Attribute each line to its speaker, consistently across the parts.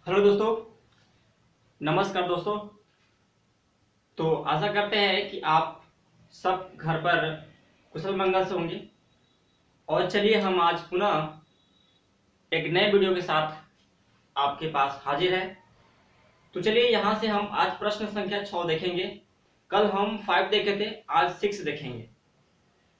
Speaker 1: Hello दोस्तों, नमस्कार दोस्तों। तो आशा करते हैं कि आप सब घर पर कुशल मंगल से होंगे। और चलिए हम आज पुनः एक नए वीडियो के साथ आपके पास हाजिर है। तो चलिए यहाँ से हम आज प्रश्न संख्या 6 देखेंगे। कल हम 5 देखे थे, आज 6 देखेंगे।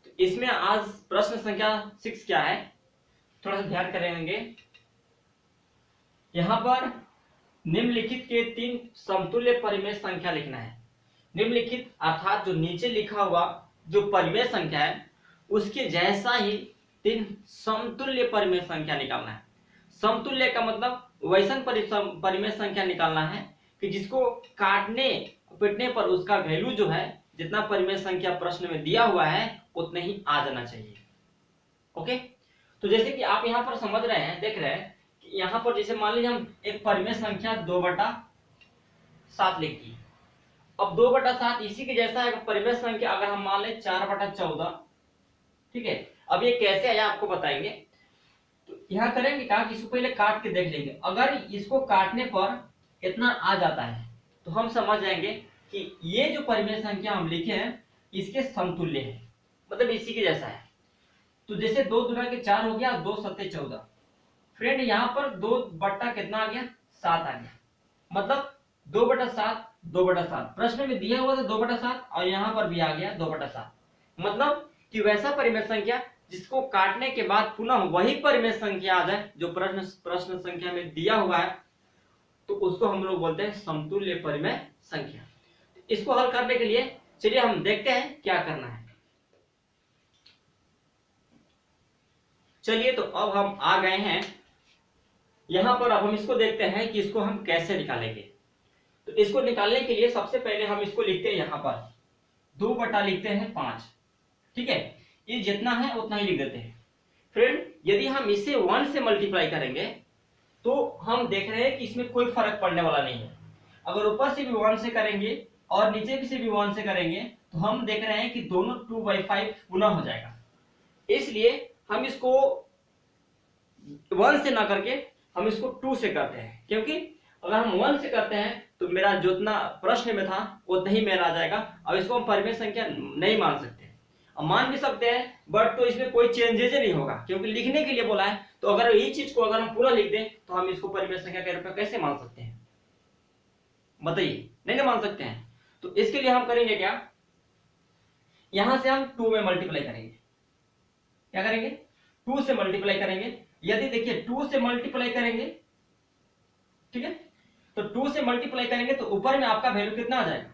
Speaker 1: तो इसमें आज प्रश्न संख्या 6 क्या है, थोड़ा सा ध्यान करेंगे। यहाँ पर निम्नलिखित के 3 समतुल्य परिमेय संख्या लिखना है। निम्नलिखित अर्थात जो नीचे लिखा हुआ जो परिमेय संख्या है उसके जैसा ही 3 समतुल्य परिमेय संख्या निकालना है। समतुल्य का मतलब वैसन परिमेय संख्या निकालना है कि जिसको काटने पीटने पर उसका वैल्यू जो है, जितना परिमेय संख्या प्रश्न में दिया हुआ है उतना ही आ जाना चाहिए। ओके, तो जैसे कि आप यहाँ पर समझ रहे हैं, देख रहे हैं कि यहाँ पर जैसे मान लीजिए हम एक परिमेय संख्या 2/7 लिखी। अब 2/7 इसी के जैसा है परिमेय संख्या अगर हम मान लें 4/14। ठीक है, अब ये कैसे आया आपको बताएंगे। तो यहाँ करेंगे क्या कि इसको पहले काट के देख लेंगे। अगर इसको काटने पर इतना आ जाता है तो हम समझ जाएंगे कि ये जो परिमेय संख्या हम लिखे हैं इसके समतुल्य है, मतलब इसी के जैसा है। तो जैसे 2 दूना के 4 हो गया, 2 सत्ते 14। फ्रेंड यहाँ पर 2 बट्टा कितना आ गया, 7 आ गया। मतलब 2/7 2/7 प्रश्न में दिया हुआ था 2/7 और यहाँ पर भी आ गया 2/7। मतलब कि वैसा परिमेय संख्या जिसको काटने के बाद पुनः वही परिमेय संख्या आ जाए जो प्रश्न संख्या में दिया हुआ है, तो उसको हम लोग बोलते हैं समतुल्य परिमेय संख्या। इसको हल करने के लिए चलिए हम देखते हैं क्या करना है। चलिए तो अब हम आ गए हैं यहां पर। अब हम इसको देखते हैं कि इसको हम कैसे निकालेंगे। तो इसको निकालने के लिए सबसे पहले हम इसको लिखते हैं यहां पर 2 बटा लिखते हैं 5। ठीक है, ये जितना है उतना ही लिख देते हैं। फ्रेंड यदि हम इसे 1 से मल्टीप्लाई करेंगे तो हम देख रहे हैं कि इसमें कोई फर्क पड़ने वाला नहीं है। अगर ऊपर से भी 1 से करेंगे और नीचे भी से भी 1 से करेंगे तो हम देख रहे हैं कि दोनों 2/5 गुना हो जाएगा। इसलिए हम इसको 1 से ना करके हम इसको 2 से करते हैं, क्योंकि अगर हम 1 से करते हैं तो मेरा जितना प्रश्न में था उतना ही मेरा आ जाएगा। अब इसको हम परिमेय संख्या नहीं मान सकते, अब मान भी सकते हैं बट तो इसमें कोई चेंजेज नहीं होगा क्योंकि लिखने के लिए बोला है। तो अगर यही चीज को अगर हम पूरा लिख दें तो हम इसको परिमेय संख्या के रूप में कैसे मान सकते हैं, बताइए, नहीं ना मान सकते हैं। तो इसके लिए हम करेंगे क्या, यहां से हम 2 में मल्टीप्लाई करेंगे। क्या करेंगे, 2 से मल्टीप्लाई करेंगे। यदि देखिए 2 से मल्टीप्लाई करेंगे, ठीक है, तो 2 से मल्टीप्लाई करेंगे तो ऊपर में आपका वैल्यू कितना आ जाएगा,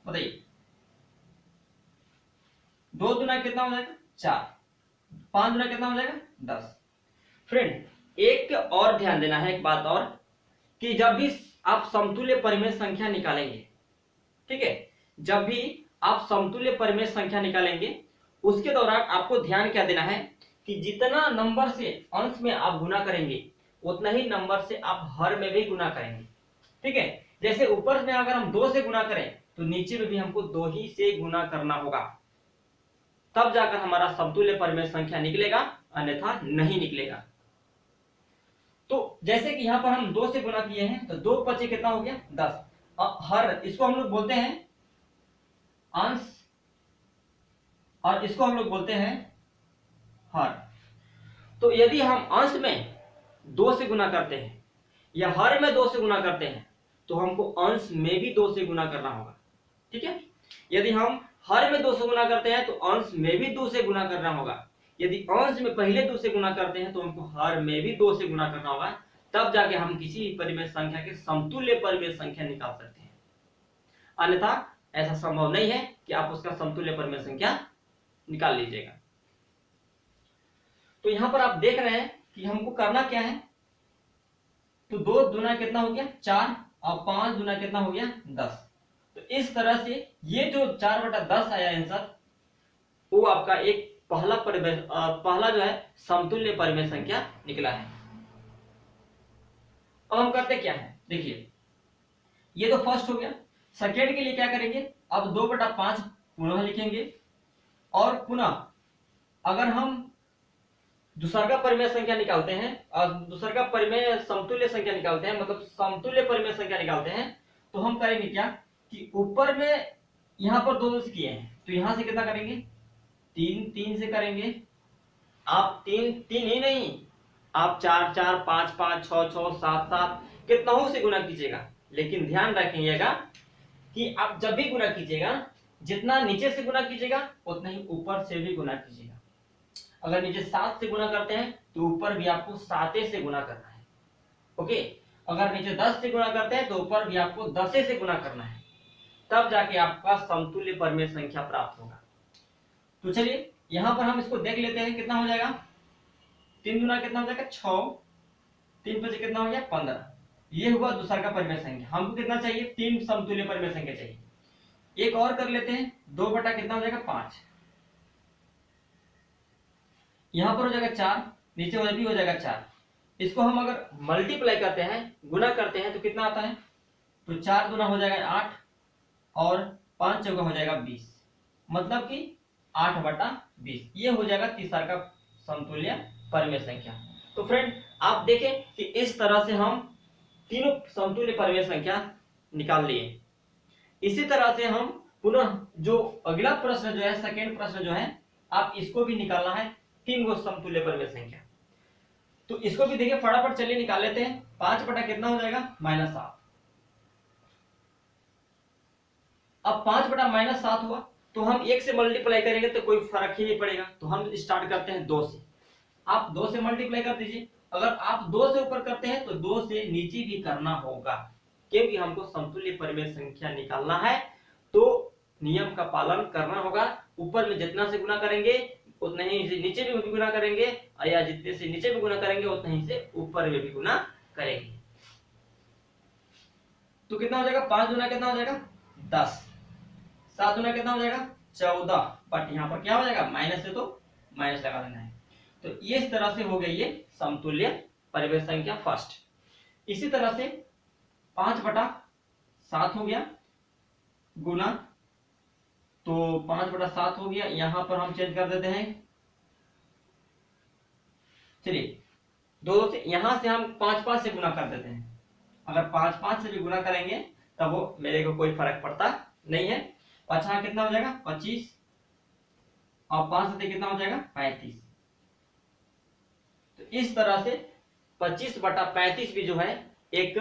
Speaker 1: बताइए। 2 दूना कितना हो जाएगा 4, 5 दूना कितना हो जाएगा 10। फ्रेंड एक और ध्यान देना है, एक बात और, कि जब भी आप समतुल्य परिमेय संख्या निकालेंगे, ठीक है, जब भी आप समतुल्य परिमेय संख्या निकालेंगे उसके दौरान आपको ध्यान क्या देना है कि जितना नंबर से अंश में आप गुना करेंगे उतना ही नंबर से आप हर में भी गुना करेंगे। ठीक है, जैसे ऊपर में अगर हम 2 से गुना करें तो नीचे में भी हमको 2 ही से गुना करना होगा, तब जाकर हमारा समतुल्य परिमेय संख्या निकलेगा, अन्यथा नहीं निकलेगा। तो जैसे कि यहां पर हम 2 से गुना किए हैं तो 2 पचे कितना हो गया 10। हर इसको हम लोग बोलते हैं अंश और इसको हम लोग बोलते हैं हर। तो यदि हम अंश में 2 से गुना करते हैं या हर में 2 से गुना करते हैं तो हमको अंश में भी 2 से गुना करना होगा। ठीक है, यदि हम हर में 2 से गुना करते हैं तो अंश में भी 2 से गुना करना होगा। यदि अंश में पहले 2 से गुना करते हैं तो हमको हर में भी 2 से गुना करना होगा, तब जाके हम किसी परिमेय संख्या के समतुल्य परिमेय संख्या निकाल सकते हैं। अन्यथा ऐसा संभव नहीं है कि आप उसका समतुल्य परिमेय संख्या निकाल लीजिएगा। तो यहां पर आप देख रहे हैं कि हमको करना क्या है, तो 2 दूना कितना हो गया 4 और 5 दूना कितना हो गया 10। तो इस तरह से ये जो 4/10 आया आंसर, वो आपका एक पहला जो है समतुल्य परिमेय संख्या निकला है। अब हम करते क्या है, देखिए ये तो फर्स्ट हो गया। सेकेंड के लिए क्या करेंगे, अब 2/5 पुनः लिखेंगे और पुनः अगर हम दूसरा परिमेय संख्या निकालते हैं और दूसरा परिमेय समतुल्य संख्या निकालते हैं, मतलब समतुल्य परिमेय संख्या निकालते हैं, तो हम करेंगे क्या कि ऊपर में यहाँ पर 2 से किए हैं तो यहाँ से कितना करेंगे 3 3 से करेंगे। आप 3 3 ही नहीं, आप 4 4 5 5 6 6 7 7 कितनाओं से गुना कीजिएगा, लेकिन ध्यान रखिएगा कि आप जब भी गुना कीजिएगा जितना नीचे से गुना कीजिएगा उतना ही ऊपर से भी गुना कीजिएगा। अगर नीचे 7 से गुना करते हैं तो ऊपर भी आपको 7 से गुना करना है। ओके, अगर नीचे 10 से गुना करते हैं तो ऊपर भी आपको 10 से गुना करना है, तब जाके आपका समतुल्य परिमेय संख्या प्राप्त होगा। तो चलिए यहां पर हम इसको देख लेते हैं कितना हो जाएगा। 3 गुना कितना हो जाएगा 6, 3 5 कितना हो गया 15। ये हुआ दूसरा का परिमेय संख्या। हमको कितना चाहिए 3 समतुल्य परिमेय संख्या चाहिए। एक और कर लेते हैं, 2 बटा कितना हो जाएगा 5, यहां पर हो जाएगा 4, नीचे भी हो जाएगा 4। इसको हम अगर मल्टीप्लाई करते हैं, गुना करते हैं तो कितना आता है, तो 4 गुना हो जाएगा 8 और 5 चौका हो जाएगा 20, मतलब कि 8 बटा 20। ये हो जाएगा तीसरा का समतुल्य परिमेय संख्या। तो फ्रेंड आप देखें कि इस तरह से हम तीनों समतुल्य परिमेय संख्या निकाल लिए। इसी तरह से हम पुनः जो अगला प्रश्न जो है, सेकेंड प्रश्न जो है, आप इसको भी निकालना है 3 गो समतुल्य परिमेय संख्या। तो इसको भी देखिए फटाफट चलिए निकाल लेते हैं। 5 बटा कितना हो जाएगा -7। अब 5 बटा -7 हुआ तो हम 1 से मल्टीप्लाई करेंगे तो कोई फर्क ही नहीं पड़ेगा, तो हम स्टार्ट करते हैं 2 से। आप 2 से मल्टीप्लाई कर दीजिए। अगर आप 2 से ऊपर करते हैं तो 2 से नीचे भी करना होगा, क्योंकि हमको समतुल्य परिमेय संख्या निकालना है तो नियम का पालन करना होगा। ऊपर में जितना से गुना करेंगे उतना ही नीचे भी गुना करेंगे, या जितने से नीचे भी गुना करेंगे उतना ही से ऊपर में भी गुना करेंगे। तो कितना हो जाएगा 5 गुना कितना हो जाएगा 10, 7 गुना कितना हो जाएगा 14, बट यहाँ पर क्या हो जाएगा माइनस है तो माइनस लगा देना है। तो ये इस तरह से हो गई ये समतुल्य परिमेय संख्या फर्स्ट। इसी तरह से 5 बटा 7 हो गया गुना, तो 5 बटा 7 हो गया। यहां पर हम चेंज कर देते हैं, चलिए 2 से यहां से हम 5 5 से गुना कर देते हैं। अगर 5 5 से भी गुना करेंगे तब वो मेरे को कोई फर्क पड़ता नहीं है। 5 कितना हो जाएगा 25 और 5 से कितना हो जाएगा 35। तो इस तरह से 25 बटा 35 भी जो है एक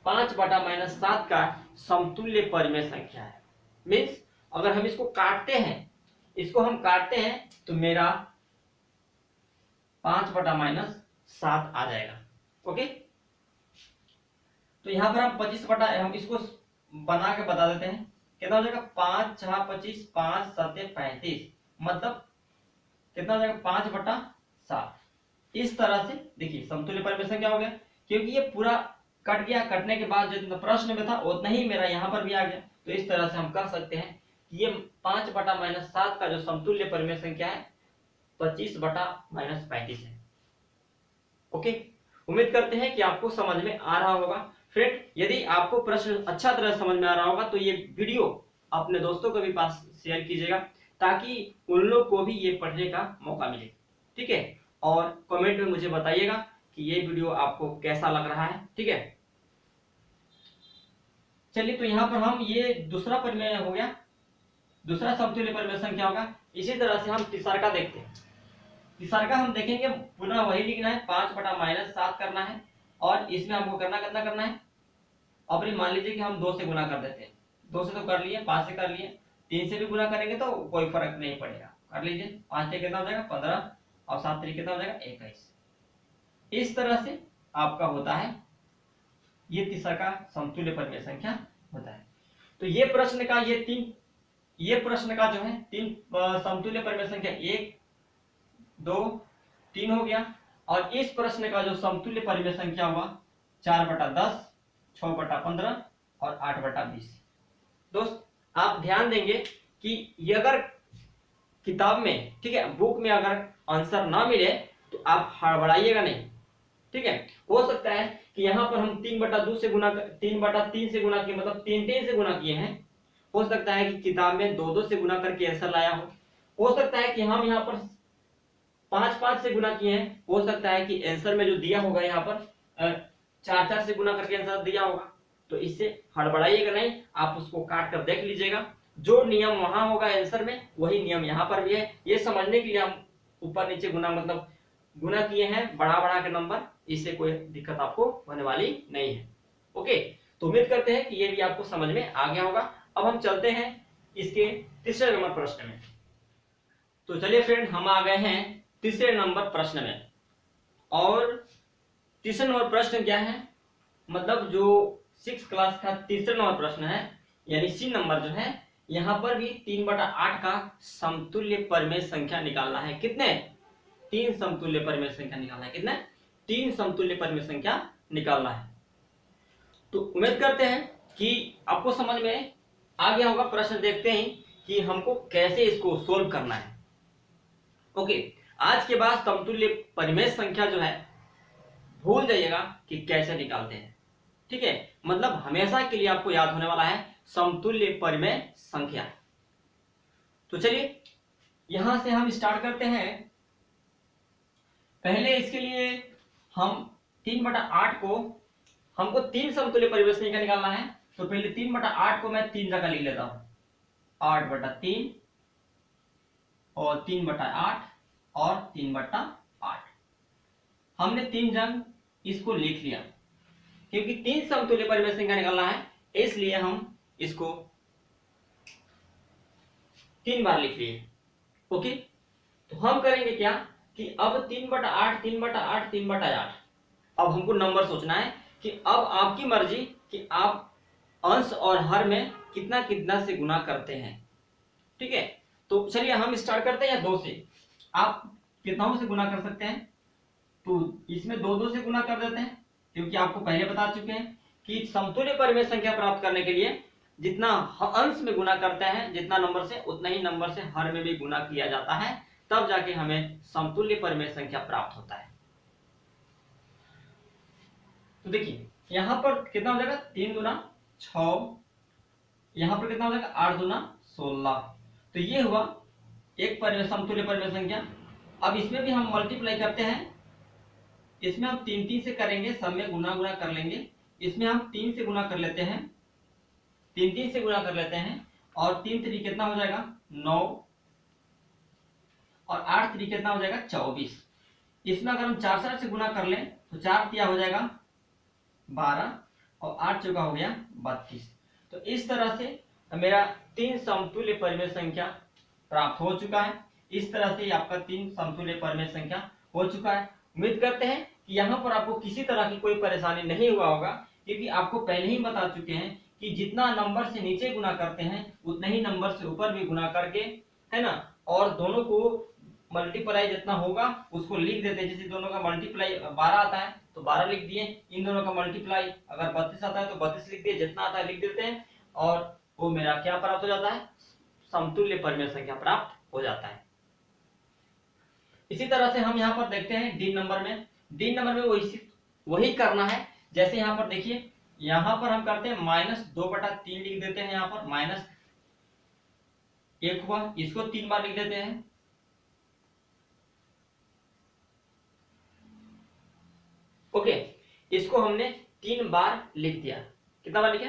Speaker 1: 5 बटा -7 का समतुल्य परिमेय संख्या है। मीन्स अगर हम इसको काटते हैं, इसको हम काटते हैं तो मेरा 5 बटा -7 आ जाएगा। ओके, तो यहां पर हम 25 बटा, हम इसको बना के बता देते हैं कितना हो जाएगा 5 6 25, 5 7 35, मतलब कितना हो जाएगा 5 बटा 7। इस तरह से देखिए समतुल्य परिमेय संख्या हो गया, क्योंकि ये पूरा कट गया। कटने के बाद जितना प्रश्न में था उतना ही मेरा यहाँ पर भी आ गया। तो इस तरह से हम कह सकते हैं कि ये 5 बटा -7 का जो समतुल्य परिमेय संख्या है 25 बटा -35 है। ओके, उम्मीद करते हैं कि आपको समझ में आ रहा होगा। फ्रेंड यदि आपको प्रश्न अच्छा तरह समझ में आ रहा होगा तो ये वीडियो अपने दोस्तों को भी पास शेयर कीजिएगा, ताकि उन लोग को भी ये पढ़ने का मौका मिले। ठीक है, और कमेंट में मुझे बताइएगा कि ये वीडियो आपको कैसा लग रहा है। ठीक है, चलिए तो यहाँ पर हम ये दूसरा परिमेय हो गया, दूसरा समतुल्य परिमेय संख्या होगा। इसी तरह से हम तीसरा का देखते हैं। तीसरा का हम देखेंगे पुनः वही लिखना है, 5 बटा -7 करना है, और इसमें हमको कितना करना है। अब मान लीजिए कि हम 2 से गुना कर देते हैं। 2 से तो कर लिए, 5 से कर लिए, 3 से भी गुना करेंगे तो कोई फर्क नहीं पड़ेगा। कर लीजिए, 5 से कितना हो जाएगा 15 और 7 3 कितना हो जाएगा 21। इस तरह से आपका होता है, ये तीसरा का समतुल्य परिमेय संख्या होता है। तो ये प्रश्न का ये प्रश्न का जो है 3 समतुल्य परिमेय संख्या 1 2 3 हो गया। और इस प्रश्न का जो समतुल्य परिमेय संख्या हुआ 4 बटा 10, 6 बटा 15 और 8 बटा 20। दोस्त आप ध्यान देंगे कि ये अगर किताब में, ठीक है, बुक में अगर आंसर ना मिले तो आप हड़बड़ाइएगा नहीं। ठीक है, हो सकता है कि यहाँ पर हम 3 बटा 2 से गुना 3 बटा 3 से गुना किए, मतलब 3 3 से गुना किए हैं। हो सकता है कि किताब में 2 2 से गुना करके आंसर लाया हो सकता है कि हम यहाँ पर 5 5 से गुना किए हैं, हो सकता है कि आंसर में जो दिया होगा यहाँ पर 4 4 से गुना करके आंसर दिया होगा। तो इससे हड़बड़ाइएगा नहीं, आप उसको काट कर देख लीजिएगा। जो नियम वहां होगा आंसर में, वही नियम यहाँ पर भी है। ये समझने के लिए हम ऊपर नीचे गुना मतलब गुना किए हैं, बढ़ा बढ़ा के नंबर, इससे कोई दिक्कत आपको होने वाली नहीं है। ओके, तो उम्मीद करते हैं कि ये भी आपको समझ में आ गया होगा। अब हम चलते हैं इसके तीसरे नंबर प्रश्न में। तो चलिए फ्रेंड, हम आ गए हैं तीसरे नंबर प्रश्न में। और तीसरे नंबर प्रश्न क्या है, मतलब जो 6 क्लास का तीसरा नंबर प्रश्न है, यानी सी नंबर जो है, यहाँ पर भी 3/8 का समतुल्य परिमेय संख्या निकालना है। कितने? 3 समतुल्य परिमेय संख्या निकालना है। कितने? 3 समतुल्य परिमेय संख्या निकालना है। तो उम्मीद करते हैं कि आपको समझ में आ गया होगा। प्रश्न देखते हैं कि हमको कैसे इसको सोल्व करना है। ओके, आज के बाद समतुल्य परिमेय संख्या जो है भूल जाइएगा कि कैसे निकालते हैं। ठीक है, मतलब हमेशा के लिए आपको याद होने वाला है समतुल्य परिमेय संख्या। तो चलिए यहां से हम स्टार्ट करते हैं। पहले इसके लिए हम 3/8 को, हमको 3 समतुल्य परिमेय संख्या निकालना है। तो पहले 3/8 को मैं 3 जगह लिख लेता हूं, 8/3 और 3/8 और 3/8। हमने 3 जंग इसको लिख लिया, क्योंकि 3 समतुल्य परिमेय संख्या निकालना है, इसलिए हम इसको 3 बार लिख लिए। ओके, तो हम करेंगे क्या कि अब 3/8 3/8 3/8। अब हमको नंबर सोचना है कि अब आपकी मर्जी कि आप अंश और हर में कितना कितना से गुना करते हैं। ठीक है, तो चलिए हम स्टार्ट करते हैं 2 से। आप कितनाओं से गुना कर सकते हैं? तो इसमें 2 से गुना कर देते हैं, क्योंकि आपको पहले बता चुके हैं कि समतुल्य परिमेय संख्या प्राप्त करने के लिए जितना अंश में गुना करते हैं, जितना नंबर से, उतना ही नंबर से हर में भी गुना किया जाता है, तब जाके हमें समतुल्य परिमेय संख्या प्राप्त होता है। तो देखिए यहां पर कितना हो जाएगा, 3 दूना 6, यहां पर कितना हो जाएगा 8 दूना 16। तो ये हुआ एक परिमेय समतुल्य परिमेय संख्या। अब इसमें भी हम मल्टीप्लाई करते हैं, इसमें हम 3 3 से करेंगे, सब में गुना गुना कर लेंगे। इसमें हम 3 से गुना कर लेते हैं, 3 3 से गुना कर लेते हैं, और 3 3 कितना हो जाएगा 9, और 8 3 कितना हो जाएगा 24। इसमें अगर हम 4 4 से गुना कर लें तो 4 तिया हो जाएगा 12, और 8 चौका हो गया 32। तो इस तरह से मेरा 3 समतुल्य परिमेय संख्या प्राप्त हो चुका है। इस तरह से आपका 3 समतुल्य परिमेय संख्या हो चुका है। उम्मीद करते हैं कि यहाँ पर आपको किसी तरह की कोई परेशानी नहीं हुआ होगा, क्योंकि आपको पहले ही बता चुके हैं कि जितना नंबर से नीचे गुना करते हैं उतना ही नंबर से ऊपर भी गुना करके, है ना, और दोनों को मल्टीप्लाई जितना होगा उसको लिख देते हैं। जैसे दोनों का मल्टीप्लाई 12 आता है तो 12 लिख दिए, इन दोनों का मल्टीप्लाई अगर 32 आता है तो 32 लिख दिए, जितना आता है लिख देते हैं, और वो मेरा क्या प्राप्त हो जाता है, समतुल्य परिमेय संख्या प्राप्त हो जाता है। इसी तरह से हम यहाँ पर देखते हैं डी नंबर में। डी नंबर में वही करना है। जैसे यहाँ पर देखिए, यहाँ पर हम करते हैं -2/3 लिख देते हैं। यहाँ पर -1 हुआ, इसको 3 बार लिख देते हैं। ओके, इसको हमने 3 बार लिख दिया। कितना बार लिखे?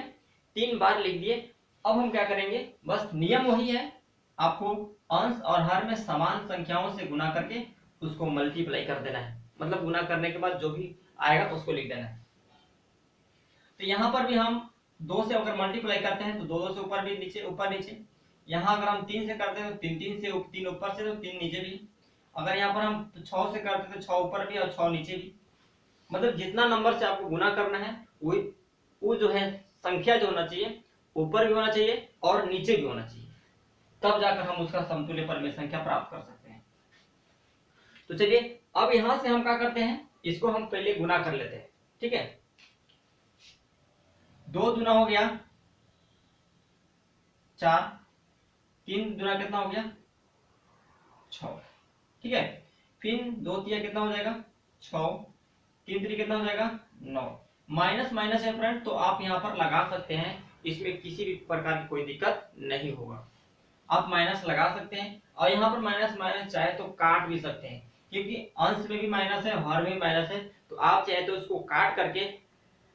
Speaker 1: 3 बार लिख दिए। अब हम क्या करेंगे, बस नियम वही है, आपको अंश और हर में समान संख्याओं से गुना करके उसको मल्टीप्लाई कर देना है। मतलब गुना करने के बाद जो भी आएगा उसको लिख देना है। तो यहाँ पर भी हम 2 से अगर मल्टीप्लाई करते हैं तो 2 से ऊपर भी नीचे, ऊपर नीचे। यहाँ अगर हम 3 से करते हैं तो 3 3 से 3 ऊपर से तो 3 नीचे भी। अगर यहाँ पर हम 6 से करते हैं तो 6 ऊपर भी और 6 नीचे भी। मतलब जितना नंबर से आपको गुना करना है वो जो है संख्या जो होना चाहिए ऊपर भी होना चाहिए और नीचे भी होना चाहिए, तब जाकर हम उसका समतुल्य परिमेय संख्या प्राप्त कर सकते हैं। तो चलिए अब यहां से हम क्या करते हैं, इसको हम पहले गुना कर लेते हैं। ठीक है, 2 दूना हो गया 4, 3 दूना कितना हो गया 6। ठीक है, फिर 2 तिया कितना हो जाएगा 6, 3 3 कितना हो जाएगा 9। माइनस माइनस है फ्रेंड, तो आप यहाँ पर लगा सकते हैं, इसमें किसी भी प्रकार की कोई दिक्कत नहीं होगा। आप माइनस लगा सकते हैं, और यहाँ पर माइनस माइनस चाहे तो काट भी सकते हैं, क्योंकि अंश में भी माइनस है, हर में भी माइनस है, तो आप चाहे तो उसको काट करके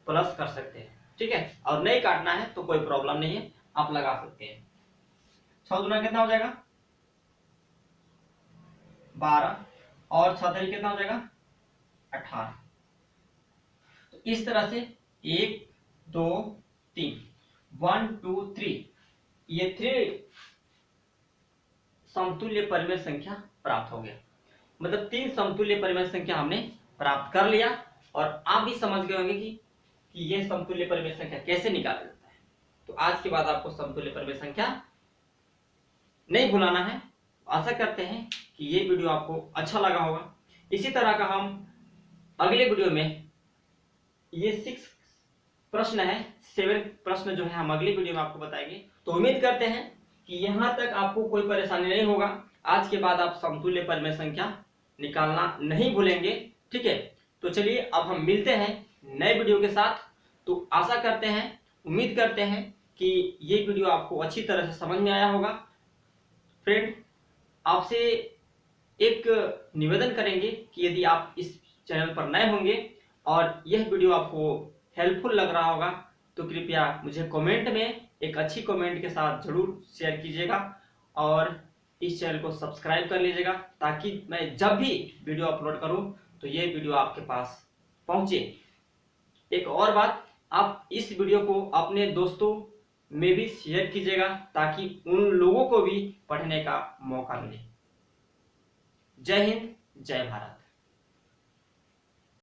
Speaker 1: प्लस कर सकते हैं, ठीक है। और नहीं काटना है तो कोई प्रॉब्लम नहीं है, आप लगा सकते हैं। 6 दूना कितना हो जाएगा 12 और 6 तरी कितना हो जाएगा 18। तो इस तरह से 1 2 3 1 2 3 ये 3 समतुल्य परिमेय संख्या प्राप्त हो गया। मतलब 3 समतुल्य परिमेय संख्या हमने प्राप्त कर लिया और आप भी समझ गए होंगे कि ये समतुल्य परिमेय संख्या कैसे निकाला जाता है। तो आज के बाद आपको समतुल्य परिमेय संख्या नहीं भुलाना है। आशा करते हैं कि ये वीडियो आपको अच्छा लगा होगा। इसी तरह का हम अगले वीडियो में ये 6 प्रश्न है, 7 प्रश्न जो है हम अगले वीडियो में आपको बताएंगे। तो उम्मीद करते हैं कि यहाँ तक आपको कोई परेशानी नहीं होगा। आज के बाद आप समतुल्य परिमेय संख्या निकालना नहीं भूलेंगे, ठीक है। तो चलिए अब हम मिलते हैं नए वीडियो के साथ। तो आशा करते हैं, उम्मीद करते हैं कि ये वीडियो आपको अच्छी तरह से समझ में आया होगा। फ्रेंड, आपसे एक निवेदन करेंगे कि यदि आप इस चैनल पर नए होंगे और यह वीडियो आपको हेल्पफुल लग रहा होगा तो कृपया मुझे कमेंट में एक अच्छी कमेंट के साथ जरूर शेयर कीजिएगा और इस चैनल को सब्सक्राइब कर लीजिएगा, ताकि मैं जब भी वीडियो अपलोड करूं तो ये वीडियो आपके पास पहुंचे। एक और बात, आप इस वीडियो को अपने दोस्तों में भी शेयर कीजिएगा ताकि उन लोगों को भी पढ़ने का मौका मिले। जय हिंद, जय भारत।